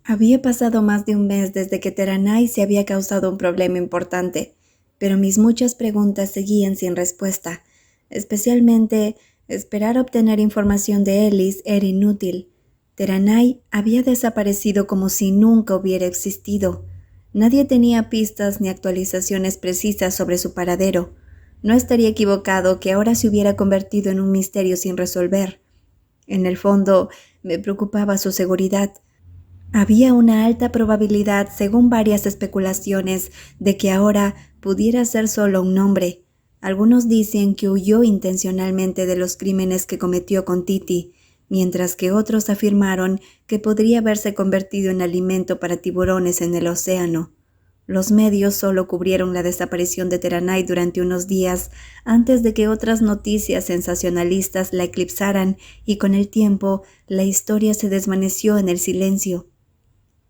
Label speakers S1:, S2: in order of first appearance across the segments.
S1: Había pasado más de un mes desde que Teranai se había causado un problema importante, pero mis muchas preguntas seguían sin respuesta. Especialmente, esperar obtener información de Ellis era inútil. Teranai había desaparecido como si nunca hubiera existido. Nadie tenía pistas ni actualizaciones precisas sobre su paradero. No estaría equivocado que ahora se hubiera convertido en un misterio sin resolver. En el fondo, me preocupaba su seguridad. Había una alta probabilidad, según varias especulaciones, de que ahora pudiera ser solo un nombre. Algunos dicen que huyó intencionalmente de los crímenes que cometió con Titi, mientras que otros afirmaron que podría haberse convertido en alimento para tiburones en el océano. Los medios solo cubrieron la desaparición de Teranai durante unos días antes de que otras noticias sensacionalistas la eclipsaran y con el tiempo la historia se desvaneció en el silencio.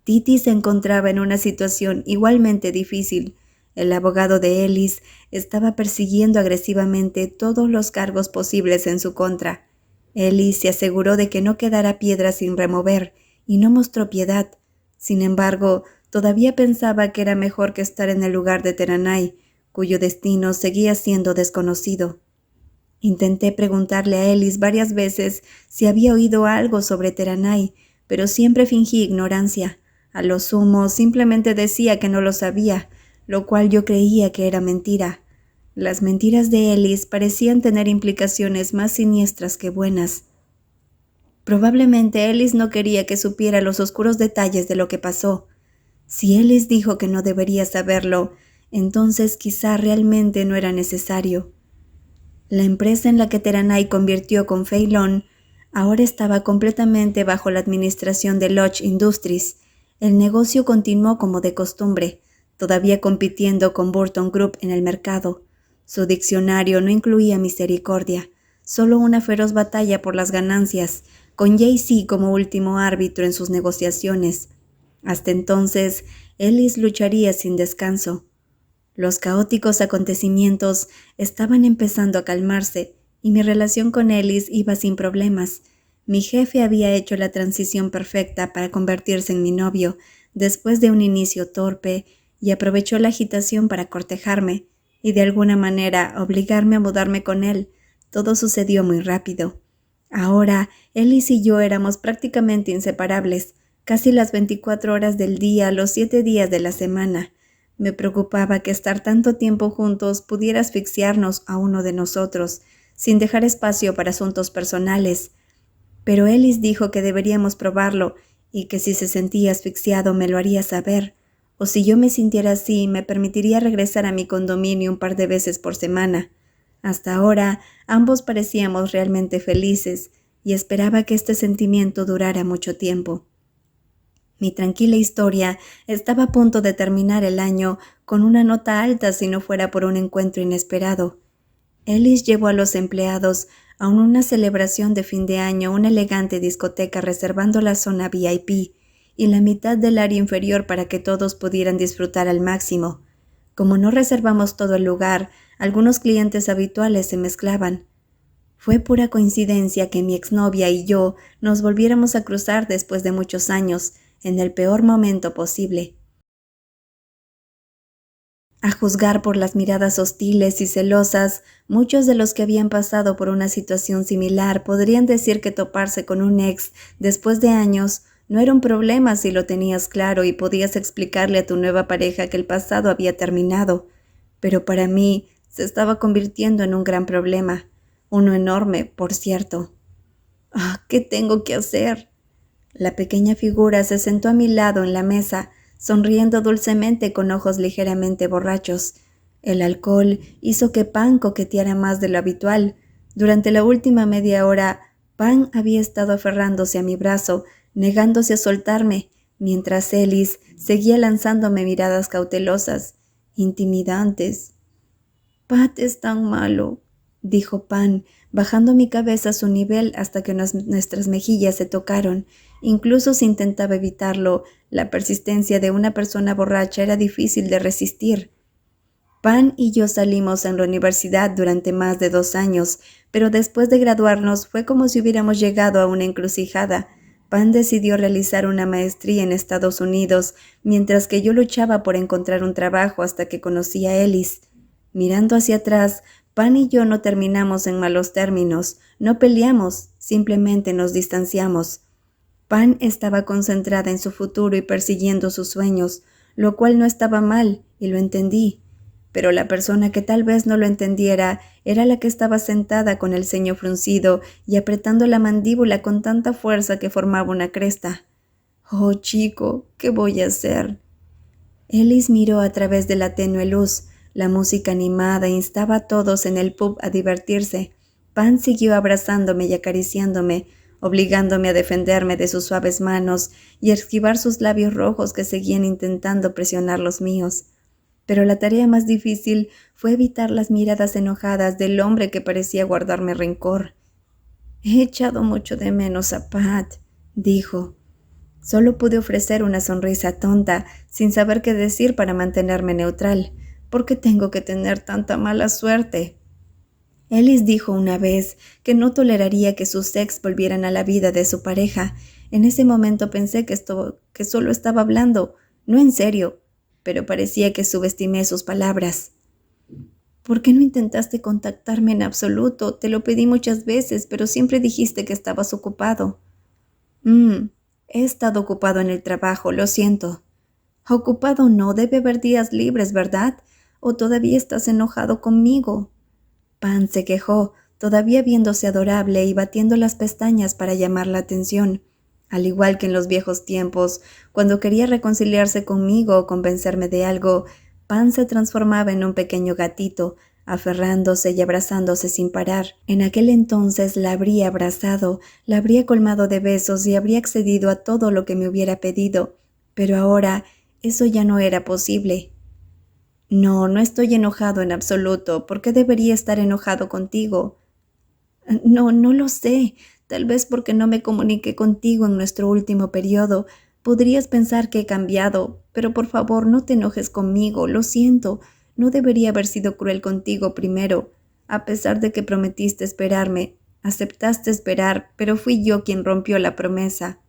S1: Titi se encontraba en una situación igualmente difícil. El abogado de Ellis estaba persiguiendo agresivamente todos los cargos posibles en su contra. Ellis se aseguró de que no quedara piedra sin remover y no mostró piedad. Sin embargo, todavía pensaba que era mejor que estar en el lugar de Teranai, cuyo destino seguía siendo desconocido. Intenté preguntarle a Ellis varias veces si había oído algo sobre Teranai, pero siempre fingí ignorancia. A lo sumo, simplemente decía que no lo sabía, lo cual yo creía que era mentira. Las mentiras de Ellis parecían tener implicaciones más siniestras que buenas. Probablemente Ellis no quería que supiera los oscuros detalles de lo que pasó. Si Ellis dijo que no debería saberlo, entonces quizá realmente no era necesario. La empresa en la que Teranai convirtió con Feilón ahora estaba completamente bajo la administración de Lodge Industries. El negocio continuó como de costumbre, todavía compitiendo con Burton Group en el mercado. Su diccionario no incluía misericordia, solo una feroz batalla por las ganancias, con Jay-Z como último árbitro en sus negociaciones. Hasta entonces, Ellis lucharía sin descanso. Los caóticos acontecimientos estaban empezando a calmarse y mi relación con Ellis iba sin problemas. Mi jefe había hecho la transición perfecta para convertirse en mi novio después de un inicio torpe y aprovechó la agitación para cortejarme y de alguna manera obligarme a mudarme con él. Todo sucedió muy rápido. Ahora, Ellis y yo éramos prácticamente inseparables, casi las 24 horas del día, los 7 días de la semana. Me preocupaba que estar tanto tiempo juntos pudiera asfixiarnos a uno de nosotros, sin dejar espacio para asuntos personales. Pero Ellis dijo que deberíamos probarlo y que si se sentía asfixiado me lo haría saber, o si yo me sintiera así me permitiría regresar a mi condominio un par de veces por semana. Hasta ahora ambos parecíamos realmente felices y esperaba que este sentimiento durara mucho tiempo. Mi tranquila historia estaba a punto de terminar el año con una nota alta si no fuera por un encuentro inesperado. Ellis llevó a los empleados a una celebración de fin de año a una elegante discoteca reservando la zona VIP y la mitad del área inferior para que todos pudieran disfrutar al máximo. Como no reservamos todo el lugar, algunos clientes habituales se mezclaban. Fue pura coincidencia que mi exnovia y yo nos volviéramos a cruzar después de muchos años, en el peor momento posible. A juzgar por las miradas hostiles y celosas, muchos de los que habían pasado por una situación similar podrían decir que toparse con un ex después de años no era un problema si lo tenías claro y podías explicarle a tu nueva pareja que el pasado había terminado. Pero para mí se estaba convirtiendo en un gran problema, uno enorme, por cierto. ¿Qué tengo que hacer? La pequeña figura se sentó a mi lado en la mesa, sonriendo dulcemente con ojos ligeramente borrachos. El alcohol hizo que Pan coqueteara más de lo habitual. Durante la última media hora, Pan había estado aferrándose a mi brazo, negándose a soltarme, mientras Ellis seguía lanzándome miradas cautelosas, intimidantes. «Pat es tan malo», dijo Pan, bajando mi cabeza a su nivel hasta que nuestras mejillas se tocaron. Incluso si intentaba evitarlo, la persistencia de una persona borracha era difícil de resistir. Pan y yo salimos en la universidad durante más de 2 años, pero después de graduarnos fue como si hubiéramos llegado a una encrucijada. Pan decidió realizar una maestría en Estados Unidos, mientras que yo luchaba por encontrar un trabajo hasta que conocí a Ellis. Mirando hacia atrás, Pan y yo no terminamos en malos términos, no peleamos, simplemente nos distanciamos. Pan estaba concentrada en su futuro y persiguiendo sus sueños, lo cual no estaba mal, y lo entendí. Pero la persona que tal vez no lo entendiera era la que estaba sentada con el ceño fruncido y apretando la mandíbula con tanta fuerza que formaba una cresta. «Oh, chico, ¿qué voy a hacer?». Ellis miró a través de la tenue luz. La música animada instaba a todos en el pub a divertirse. Pan siguió abrazándome y acariciándome, obligándome a defenderme de sus suaves manos y a esquivar sus labios rojos que seguían intentando presionar los míos. Pero la tarea más difícil fue evitar las miradas enojadas del hombre que parecía guardarme rencor. «He echado mucho de menos a Pat», dijo. Solo pude ofrecer una sonrisa tonta, sin saber qué decir para mantenerme neutral. ¿Por qué tengo que tener tanta mala suerte? Ellis dijo una vez que no toleraría que sus ex volvieran a la vida de su pareja. En ese momento pensé que solo estaba hablando, no en serio, pero parecía que subestimé sus palabras. «¿Por qué no intentaste contactarme en absoluto? Te lo pedí muchas veces, pero siempre dijiste que estabas ocupado». He estado ocupado en el trabajo, lo siento». «Ocupado no, debe haber días libres, ¿verdad? ¿O todavía estás enojado conmigo?». Pan se quejó, todavía viéndose adorable y batiendo las pestañas para llamar la atención. Al igual que en los viejos tiempos, cuando quería reconciliarse conmigo o convencerme de algo, Pan se transformaba en un pequeño gatito, aferrándose y abrazándose sin parar. En aquel entonces la habría abrazado, la habría colmado de besos y habría accedido a todo lo que me hubiera pedido, pero ahora eso ya no era posible. «No, no estoy enojado en absoluto. ¿Por qué debería estar enojado contigo?». «No, no lo sé. Tal vez porque no me comuniqué contigo en nuestro último periodo. Podrías pensar que he cambiado, pero por favor no te enojes conmigo, lo siento. No debería haber sido cruel contigo primero. A pesar de que prometiste esperarme, aceptaste esperar, pero fui yo quien rompió la promesa».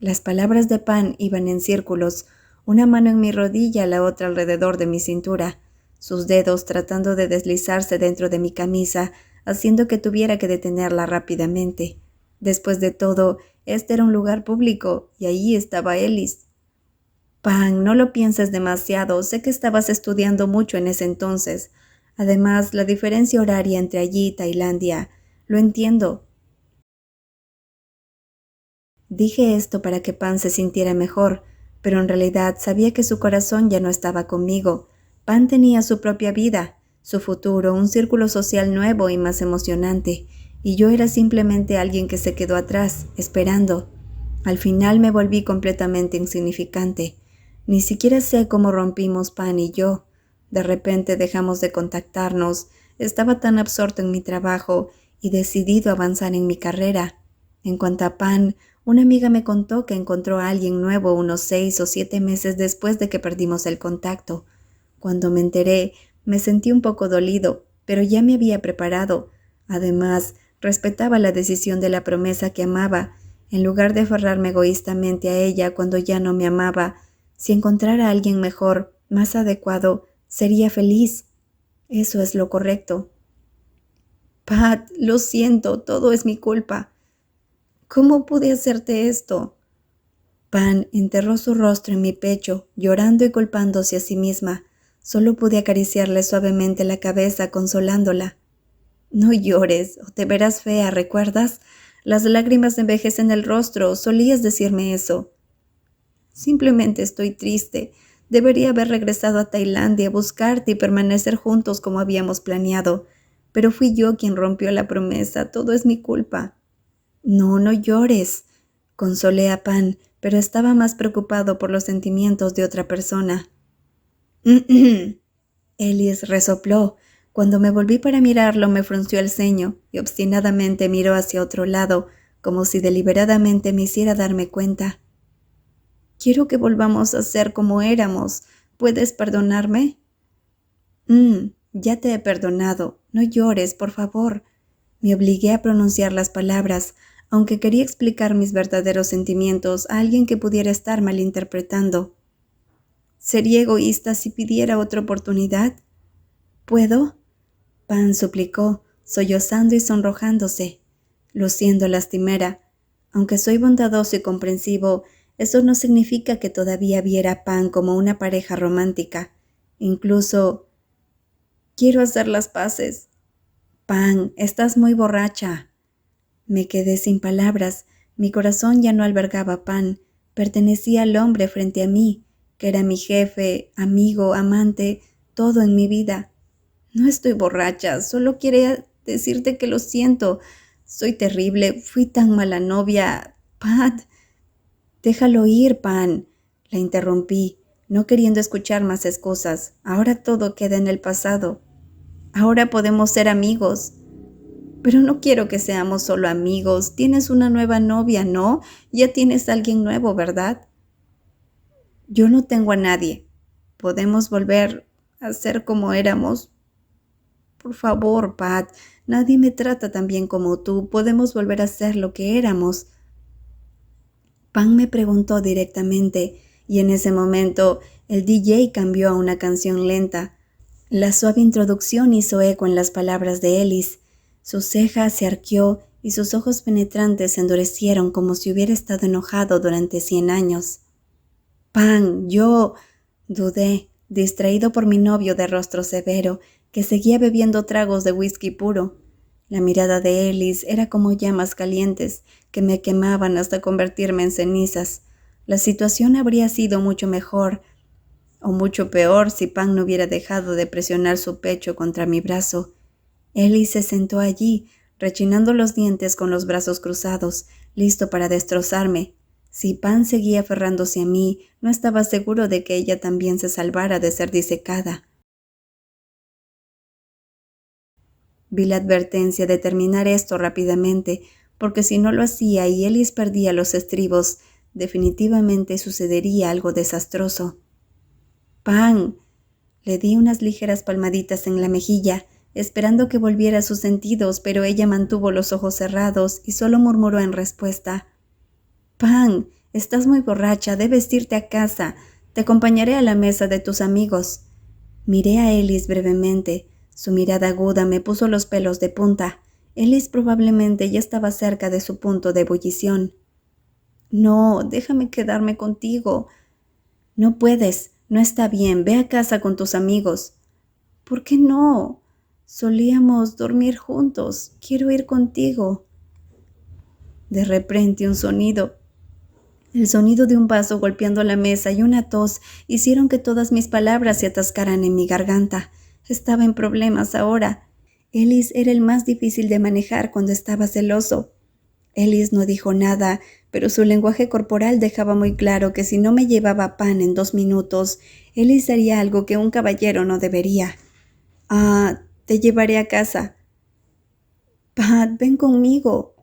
S1: Las palabras de Pan iban en círculos, una mano en mi rodilla, la otra alrededor de mi cintura, sus dedos tratando de deslizarse dentro de mi camisa, haciendo que tuviera que detenerla rápidamente. Después de todo, este era un lugar público, y allí estaba Ellis. «Pan, no lo pienses demasiado, sé que estabas estudiando mucho en ese entonces. Además, la diferencia horaria entre allí y Tailandia, lo entiendo». Dije esto para que Pan se sintiera mejor, pero en realidad sabía que su corazón ya no estaba conmigo. Pan tenía su propia vida, su futuro, un círculo social nuevo y más emocionante, y yo era simplemente alguien que se quedó atrás, esperando. Al final me volví completamente insignificante. Ni siquiera sé cómo rompimos Pan y yo. De repente dejamos de contactarnos. Estaba tan absorto en mi trabajo y decidido a avanzar en mi carrera. En cuanto a Pan, una amiga me contó que encontró a alguien nuevo unos 6 o 7 meses después de que perdimos el contacto. Cuando me enteré, me sentí un poco dolido, pero ya me había preparado. Además, respetaba la decisión de la promesa que amaba. En lugar de aferrarme egoístamente a ella cuando ya no me amaba, si encontrara a alguien mejor, más adecuado, sería feliz. Eso es lo correcto. «Pat, lo siento, todo es mi culpa». «¿Cómo pude hacerte esto?». Pan enterró su rostro en mi pecho, llorando y culpándose a sí misma. Solo pude acariciarle suavemente la cabeza, consolándola. «No llores, o te verás fea, ¿recuerdas? Las lágrimas envejecen el rostro, solías decirme eso». «Simplemente estoy triste. Debería haber regresado a Tailandia a buscarte y permanecer juntos como habíamos planeado. Pero fui yo quien rompió la promesa, todo es mi culpa». «No, no llores», consolé a Pan, pero estaba más preocupado por los sentimientos de otra persona. Ellis resopló. Cuando me volví para mirarlo, me frunció el ceño y obstinadamente miró hacia otro lado, como si deliberadamente me hiciera darme cuenta. «Quiero que volvamos a ser como éramos. ¿Puedes perdonarme?» Ya te he perdonado. No llores, por favor». Me obligué a pronunciar las palabras, aunque quería explicar mis verdaderos sentimientos a alguien que pudiera estar malinterpretando. ¿Sería egoísta si pidiera otra oportunidad? ¿Puedo? Pan suplicó, sollozando y sonrojándose, luciendo lastimera. Aunque soy bondadoso y comprensivo, eso no significa que todavía viera a Pan como una pareja romántica. Incluso, quiero hacer las paces. Pan, estás muy borracha. Me quedé sin palabras. Mi corazón ya no albergaba a Pan. Pertenecía al hombre frente a mí, que era mi jefe, amigo, amante, todo en mi vida. No estoy borracha, solo quería decirte que lo siento. Soy terrible, fui tan mala novia. Pat, déjalo ir, Pan. La interrumpí, no queriendo escuchar más excusas. Ahora todo queda en el pasado. Ahora podemos ser amigos. Pero no quiero que seamos solo amigos. Tienes una nueva novia, ¿no? Ya tienes a alguien nuevo, ¿verdad? Yo no tengo a nadie. Podemos volver a ser como éramos. Por favor, Pat, nadie me trata tan bien como tú. Podemos volver a ser lo que éramos. Pan me preguntó directamente, y en ese momento el DJ cambió a una canción lenta. La suave introducción hizo eco en las palabras de Ellis. Su ceja se arqueó y sus ojos penetrantes se endurecieron como si hubiera estado enojado durante 100 años. Pan, yo... dudé, distraído por mi novio de rostro severo, que seguía bebiendo tragos de whisky puro. La mirada de Ellis era como llamas calientes que me quemaban hasta convertirme en cenizas. La situación habría sido mucho mejor o mucho peor si Pan no hubiera dejado de presionar su pecho contra mi brazo. Ellis se sentó allí, rechinando los dientes con los brazos cruzados, listo para destrozarme. Si Pan seguía aferrándose a mí, no estaba seguro de que ella también se salvara de ser disecada. Vi la advertencia de terminar esto rápidamente, porque si no lo hacía y Ellis perdía los estribos, definitivamente sucedería algo desastroso. Pan. Le di unas ligeras palmaditas en la mejilla, esperando que volviera a sus sentidos, pero ella mantuvo los ojos cerrados y solo murmuró en respuesta. Pan, estás muy borracha, debes irte a casa. Te acompañaré a la mesa de tus amigos. Miré a Ellis brevemente. Su mirada aguda me puso los pelos de punta. Ellis probablemente ya estaba cerca de su punto de ebullición. No, déjame quedarme contigo. No puedes, no está bien, ve a casa con tus amigos. ¿Por qué no? Solíamos dormir juntos, quiero ir contigo. De repente un sonido. El sonido de un vaso golpeando la mesa y una tos hicieron que todas mis palabras se atascaran en mi garganta. Estaba en problemas ahora. Ellis era el más difícil de manejar cuando estaba celoso. Ellis no dijo nada, pero su lenguaje corporal dejaba muy claro que si no me llevaba Pan en 2 minutos, Ellis haría algo que un caballero no debería. Te llevaré a casa. Pat, ven conmigo.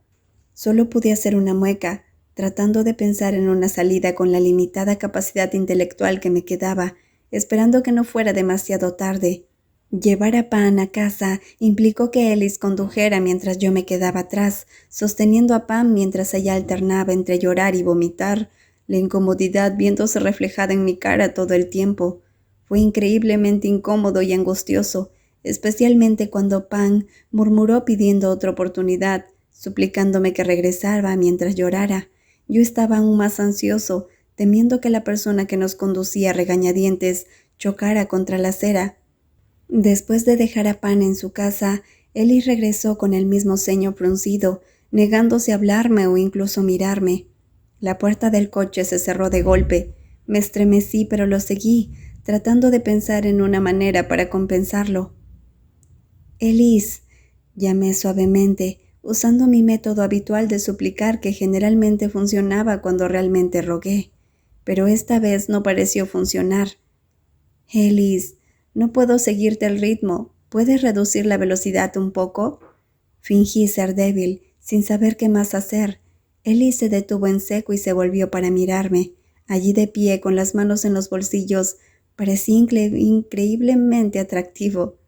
S1: Solo pude hacer una mueca, tratando de pensar en una salida con la limitada capacidad intelectual que me quedaba, esperando que no fuera demasiado tarde. Llevar a Pan a casa implicó que Ellis condujera mientras yo me quedaba atrás, sosteniendo a Pan mientras ella alternaba entre llorar y vomitar, la incomodidad viéndose reflejada en mi cara todo el tiempo. Fue increíblemente incómodo y angustioso, especialmente cuando Pan murmuró pidiendo otra oportunidad, suplicándome que regresara mientras llorara. Yo estaba aún más ansioso, temiendo que la persona que nos conducía a regañadientes chocara contra la acera. Después de dejar a Pan en su casa, Ellis regresó con el mismo ceño fruncido, negándose a hablarme o incluso mirarme. La puerta del coche se cerró de golpe. Me estremecí, pero lo seguí, tratando de pensar en una manera para compensarlo. Ellis, llamé suavemente, usando mi método habitual de suplicar que generalmente funcionaba cuando realmente rogué. Pero esta vez no pareció funcionar. Ellis, no puedo seguirte el ritmo. ¿Puedes reducir la velocidad un poco? Fingí ser débil, sin saber qué más hacer. Ellis se detuvo en seco y se volvió para mirarme. Allí de pie, con las manos en los bolsillos, parecía increíblemente atractivo.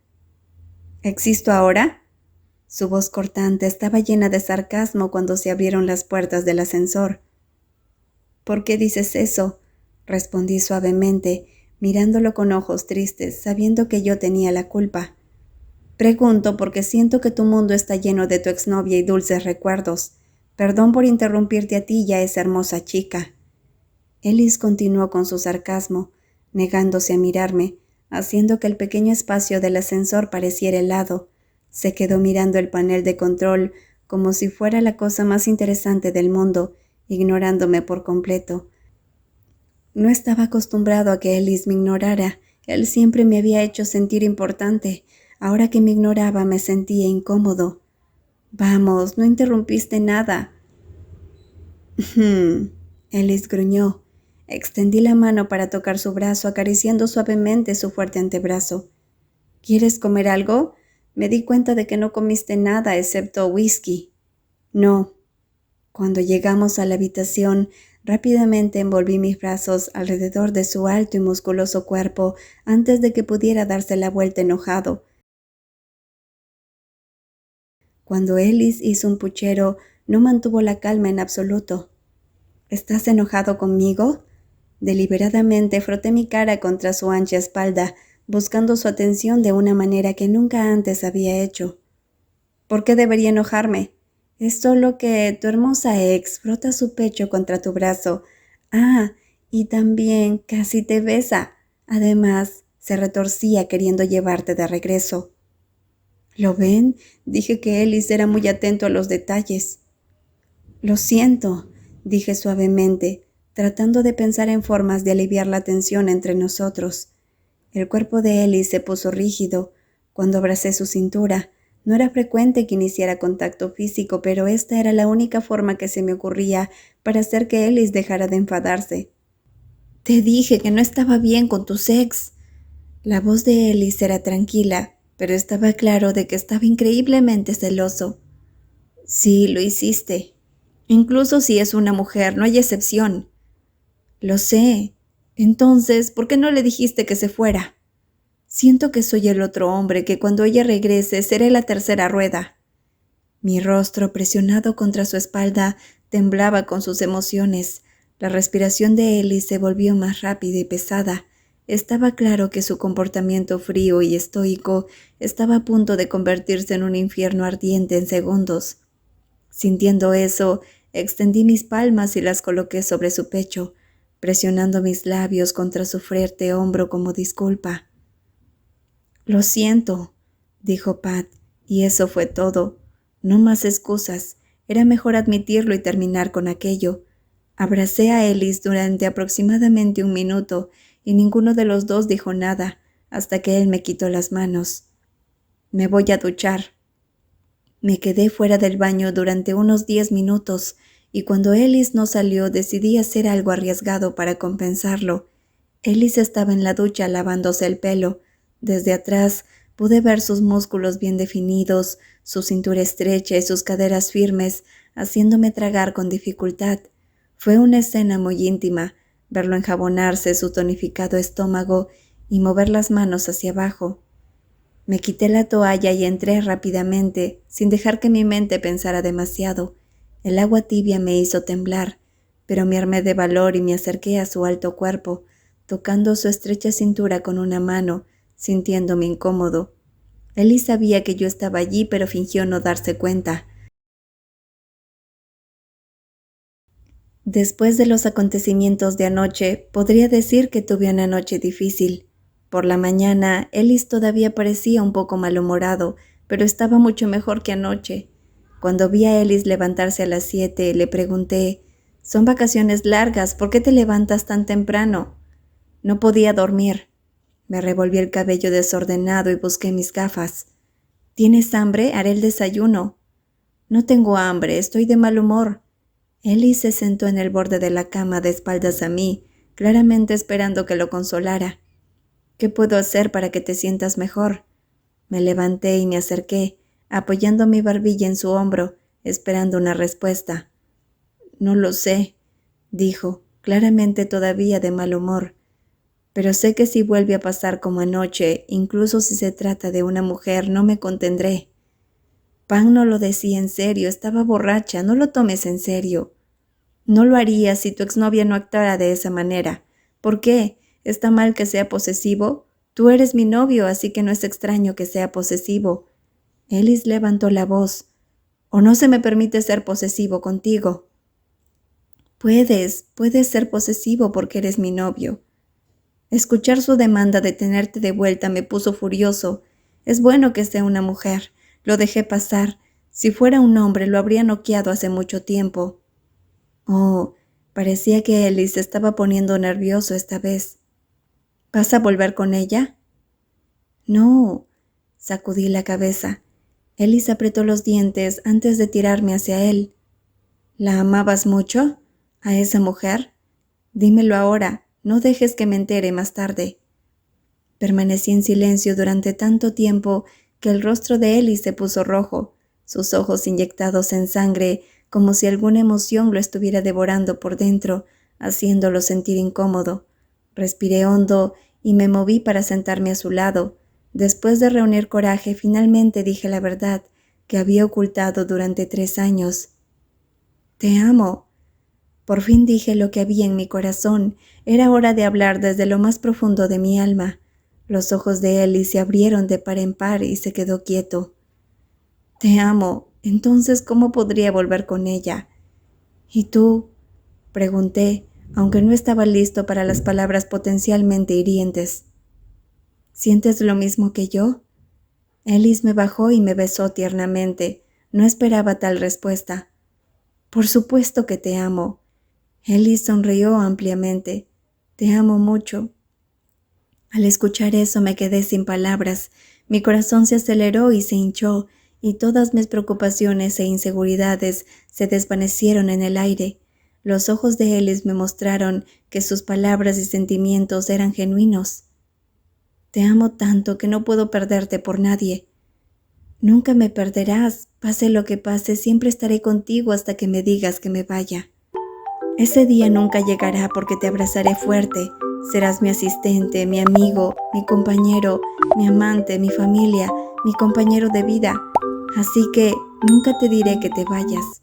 S1: ¿Existo ahora? Su voz cortante estaba llena de sarcasmo cuando se abrieron las puertas del ascensor. «¿Por qué dices eso?», respondí suavemente, mirándolo con ojos tristes, sabiendo que yo tenía la culpa. «Pregunto porque siento que tu mundo está lleno de tu exnovia y dulces recuerdos. Perdón por interrumpirte a ti y a esa hermosa chica». Ellis continuó con su sarcasmo, negándose a mirarme, haciendo que el pequeño espacio del ascensor pareciera helado. Se quedó mirando el panel de control como si fuera la cosa más interesante del mundo, ignorándome por completo. No estaba acostumbrado a que Ellis me ignorara. Él siempre me había hecho sentir importante. Ahora que me ignoraba me sentía incómodo. «Vamos, no interrumpiste nada». Ellis gruñó. Extendí la mano para tocar su brazo, acariciando suavemente su fuerte antebrazo. «¿Quieres comer algo? Me di cuenta de que no comiste nada excepto whisky». «No». Cuando llegamos a la habitación, rápidamente envolví mis brazos alrededor de su alto y musculoso cuerpo antes de que pudiera darse la vuelta enojado. Cuando Ellis hizo un puchero, no mantuvo la calma en absoluto. «¿Estás enojado conmigo?». Deliberadamente froté mi cara contra su ancha espalda, buscando su atención de una manera que nunca antes había hecho. «¿Por qué debería enojarme? Es solo que tu hermosa ex frota su pecho contra tu brazo. Ah, y también casi te besa. Además, se retorcía queriendo llevarte de regreso». «¿Lo ven?», dije que Ellis era muy atento a los detalles. «Lo siento», dije suavemente, tratando de pensar en formas de aliviar la tensión entre nosotros. El cuerpo de Ellis se puso rígido. Cuando abracé su cintura, no era frecuente que iniciara contacto físico, pero esta era la única forma que se me ocurría para hacer que Ellis dejara de enfadarse. «Te dije que no estaba bien con tus ex». La voz de Ellis era tranquila, pero estaba claro de que estaba increíblemente celoso. «Sí, lo hiciste. Incluso si es una mujer, no hay excepción». «Lo sé. Entonces, ¿por qué no le dijiste que se fuera?». «Siento que soy el otro hombre, que cuando ella regrese seré la tercera rueda». Mi rostro, presionado contra su espalda, temblaba con sus emociones. La respiración de Ellis se volvió más rápida y pesada. Estaba claro que su comportamiento frío y estoico estaba a punto de convertirse en un infierno ardiente en segundos. Sintiendo eso, extendí mis palmas y las coloqué sobre su pecho, presionando mis labios contra su fuerte hombro como disculpa. «Lo siento», dijo Pat, y eso fue todo. No más excusas. Era mejor admitirlo y terminar con aquello. Abracé a Ellis durante aproximadamente 1 minuto y ninguno de los dos dijo nada hasta que él me quitó las manos. «Me voy a duchar». Me quedé fuera del baño durante unos 10 minutos y cuando Ellis no salió decidí hacer algo arriesgado para compensarlo. Ellis estaba en la ducha lavándose el pelo. Desde atrás pude ver sus músculos bien definidos, su cintura estrecha y sus caderas firmes, haciéndome tragar con dificultad. Fue una escena muy íntima, verlo enjabonarse su tonificado estómago y mover las manos hacia abajo. Me quité la toalla y entré rápidamente, sin dejar que mi mente pensara demasiado. El agua tibia me hizo temblar, pero me armé de valor y me acerqué a su alto cuerpo, tocando su estrecha cintura con una mano, sintiéndome incómodo. Ellis sabía que yo estaba allí, pero fingió no darse cuenta. Después de los acontecimientos de anoche, podría decir que tuve una noche difícil. Por la mañana, Ellis todavía parecía un poco malhumorado, pero estaba mucho mejor que anoche. Cuando vi a Ellis levantarse a las 7, le pregunté, «Son vacaciones largas, ¿por qué te levantas tan temprano?». No podía dormir. Me revolví el cabello desordenado y busqué mis gafas. «¿Tienes hambre? Haré el desayuno». «No tengo hambre, estoy de mal humor». Ellis se sentó en el borde de la cama de espaldas a mí, claramente esperando que lo consolara. «¿Qué puedo hacer para que te sientas mejor?». Me levanté y me acerqué, apoyando mi barbilla en su hombro, esperando una respuesta. «No lo sé», dijo, claramente todavía de mal humor. «Pero sé que si vuelve a pasar como anoche, incluso si se trata de una mujer, no me contendré». Pan no lo decía en serio, estaba borracha, no lo tomes en serio. No lo haría si tu exnovia no actuara de esa manera. ¿Por qué? ¿Está mal que sea posesivo? Tú eres mi novio, así que no es extraño que sea posesivo. Ellis levantó la voz. ¿O no se me permite ser posesivo contigo? Puedes ser posesivo porque eres mi novio. Escuchar su demanda de tenerte de vuelta me puso furioso. Es bueno que sea una mujer. Lo dejé pasar. Si fuera un hombre lo habría noqueado hace mucho tiempo. Oh, parecía que Ellis se estaba poniendo nervioso esta vez. ¿Vas a volver con ella? No, sacudí la cabeza. Ellis apretó los dientes antes de tirarme hacia él. ¿La amabas mucho? ¿A esa mujer? Dímelo ahora, no dejes que me entere más tarde. Permanecí en silencio durante tanto tiempo que el rostro de Ellis se puso rojo, sus ojos inyectados en sangre, como si alguna emoción lo estuviera devorando por dentro, haciéndolo sentir incómodo. Respiré hondo y me moví para sentarme a su lado. Después de reunir coraje, finalmente dije la verdad que había ocultado durante 3 años. Te amo. Por fin dije lo que había en mi corazón. Era hora de hablar desde lo más profundo de mi alma. Los ojos de Ellis se abrieron de par en par y se quedó quieto. Te amo. Entonces, ¿cómo podría volver con ella? ¿Y tú? Pregunté, aunque no estaba listo para las palabras potencialmente hirientes. ¿Sientes lo mismo que yo? Ellis me bajó y me besó tiernamente. No esperaba tal respuesta. Por supuesto que te amo. Ellis sonrió ampliamente. Te amo mucho. Al escuchar eso me quedé sin palabras. Mi corazón se aceleró y se hinchó, y todas mis preocupaciones e inseguridades se desvanecieron en el aire. Los ojos de Ellis me mostraron que sus palabras y sentimientos eran genuinos. Te amo tanto que no puedo perderte por nadie. Nunca me perderás. Pase lo que pase, siempre estaré contigo hasta que me digas que me vaya. Ese día nunca llegará porque te abrazaré fuerte. Serás mi asistente, mi amigo, mi compañero, mi amante, mi familia, mi compañero de vida. Así que nunca te diré que te vayas.